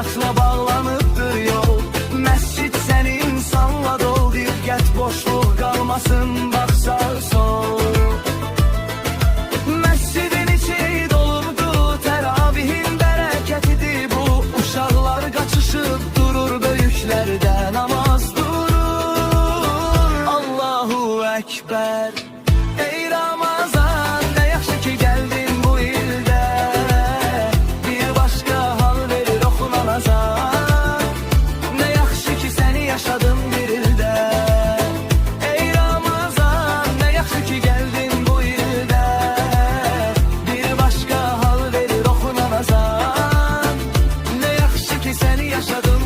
haqla bağlanıbdır yol. Məscid səni insanla dol, diqqət boşluq qalmasın, bax sağ sol. Məscidin içi dolubdu, təravihin bərəkətidir bu. Uşaqlar qaçışıb durur, böyüklərdə namaz durur. Allahu Ekber. Ey Ramazan, nə yaxşı ki gəldin bu ildə, bir başqa hal verir oxunan azan. Nə yaxşı ki səni yaşadım bir ildə. Ey Ramazan, nə yaxşı ki gəldin bu ildə, bir başqa hal verir oxunan azan. Nə yaxşı ki səni yaşadım